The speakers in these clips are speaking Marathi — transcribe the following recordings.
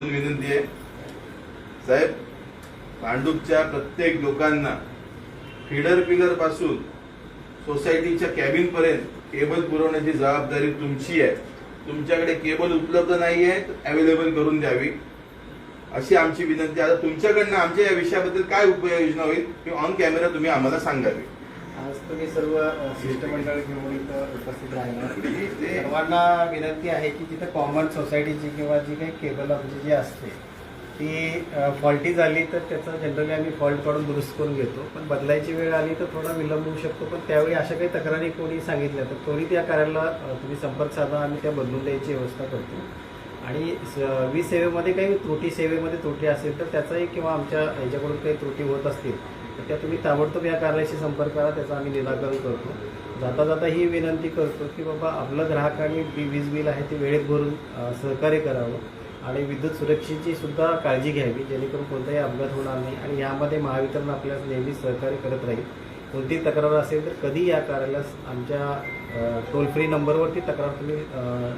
विनंती आहे साहेब, भांडूपच्या प्रत्येक लोकांना फीडर पिलर पासून सोसायटीच्या कॅबिन पर्यंत केबल पुरवण्याची जबाबदारी तुमची आहे. तुमच्याकडे केबल उपलब्ध नाहीये अवेलेबल करून द्यावी अशी आमची विनंती. आता तुमच्याकडनं आमच्या या विषयाबद्दल काय उपाययोजना होईल की ऑन कॅमेरा तुम्ही आम्हाला सांगावी. आज तुम्ही सर्व शिष्टमंडळ घेऊन इथं उपस्थित राहिला. सर्वांना विनंती आहे की जिथे कॉमन सोसायटीची किंवा जी काही केबल आमची जी असते ती फॉल्टी झाली तर त्याचा जनरली आम्ही फॉल्ट काढून दुरुस्त करून घेतो. पण बदलायची वेळ आली तर थोडा विलंब होऊ शकतो. पण त्यावेळी अशा काही तक्रारी कोणी सांगितल्या तर त्वरित या कार्याला तुम्ही संपर्क साधा, आम्ही त्या बदलून द्यायची व्यवस्था करतो. आणि वीज सेवेमध्ये काही सेवेमध्ये त्रुटी असेल तर त्याचाही किंवा आमच्या ह्याच्याकडून काही त्रुटी होत असतील तर त्या तुम्ही ताबडतोब या कार्यालयाशी संपर्क करा, त्याचं आम्ही निराकरण करतो. जाता जाता ही विनंती करतो की बाबा आपलं ग्राहकांनी वीज बिल आहे ते वेळेत भरून सहकार्य करावं आणि विद्युत सुरक्षेची सुद्धा काळजी घ्यावी जेणेकरून कोणताही अपघात होणार नाही. आणि यामध्ये महावितरण आपल्याला नेहमी सहकार्य करत राहील. कोणतीही तक्रार असेल तर कधी या कार्यालयास आमच्या टोल फ्री नंबरवरती तक्रार तुम्ही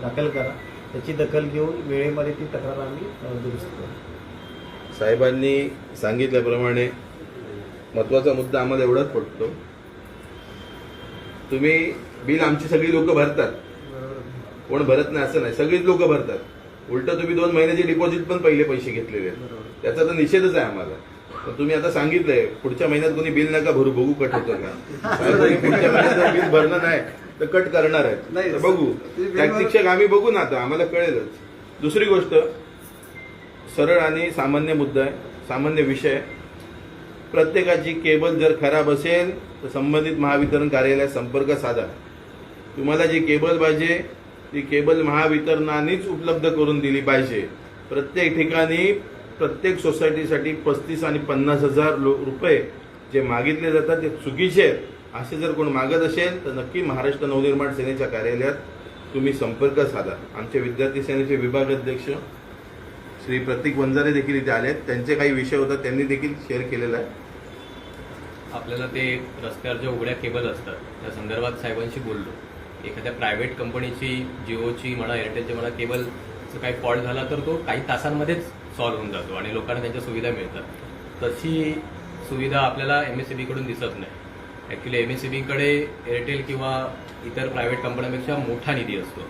दाखल करा. त्याची दखल घेऊन वेळेमध्ये ती तक्रार आम्ही दुरुस्त करू. साहेबांनी सांगितल्याप्रमाणे महत्वाचा मुद्दा आम्हाला एवढाच पडतो, तुम्ही बिल आमची सगळी लोक भरतात, कोण भरत नाही असं नाही, सगळीच लोक भरतात. उलट तुम्ही 2 महिन्याचे डिपॉझिट पण पहिले पैसे घेतलेले आहेत, त्याचा तर निषेधच आहे आम्हाला. पण तुम्ही आता सांगितलंय पुढच्या महिन्यात कोणी बिल नका भरू, बघू कट होतं का. पुढच्या महिन्यात जर बिल भरलं नाही तर कट करणार आहेत, बघू. शिक्षक आम्ही बघू ना, आता आम्हाला कळेलच. दुसरी गोष्ट, सरळ आणि सामान्य मुद्दा आहे, सामान्य विषय. प्रत्येकाची केबल जर खराब असेल तर संबंधित महावितरण कार्यालयात संपर्क साधा. तुम्हाला जी केबल पाहिजे ती केबल महावितरणानेच उपलब्ध करून दिली पाहिजे. प्रत्येक ठिकाणी प्रत्येक सोसायटीसाठी 35 आणि 50,000 रुपये जे मागितले जातात ते चुकीचे आहेत. असे जर कोण मागत असेल तर नक्की महाराष्ट्र नवनिर्माण सेनेच्या कार्यालयात तुम्ही संपर्क साधा. आमचे विद्यार्थी सेनेचे विभाग अध्यक्ष श्री प्रतीक वंजारे देखील इथे आले आहेत. त्यांचे काही विषय होतात त्यांनी देखील शेअर केलेला आहे. आपल्याला ते रस्त्यावर ज्या उघड्या केबल असतात त्या संदर्भात साहेबांशी बोललो. एखाद्या प्रायव्हेट कंपनीची, जिओची म्हणा, एअरटेलची म्हणा, केबलचा काही फॉल्ट झाला तर तो काही तासांमध्येच सॉल्व्ह होऊन जातो आणि लोकांना त्यांच्या सुविधा मिळतात. तशी सुविधा आपल्याला MSEB कडून दिसत नाही. ॲक्च्युली MSEB कडे एअरटेल किंवा इतर प्रायव्हेट कंपन्यांपेक्षा मोठा निधी असतो.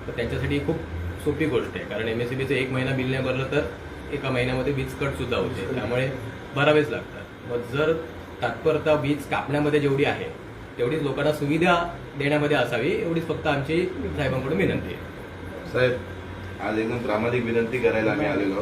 तर त्यांच्यासाठी खूप सोपी गोष्ट आहे, कारण MSEBचं 1 महिना बिल नाही भरलं तर एका महिन्यामध्ये वीज कट सुद्धा होते, त्यामुळे भरावेच लागतात. मग जर तात्पुरता वीज कापण्यामध्ये जेवढी आहे तेवढीच लोकांना सुविधा देण्यामध्ये असावी, एवढीच फक्त आमची साहेबांकडून विनंती आहे. साहेब, आज एकदम प्रामाणिक विनंती करायला आम्ही आलेलो आहोत.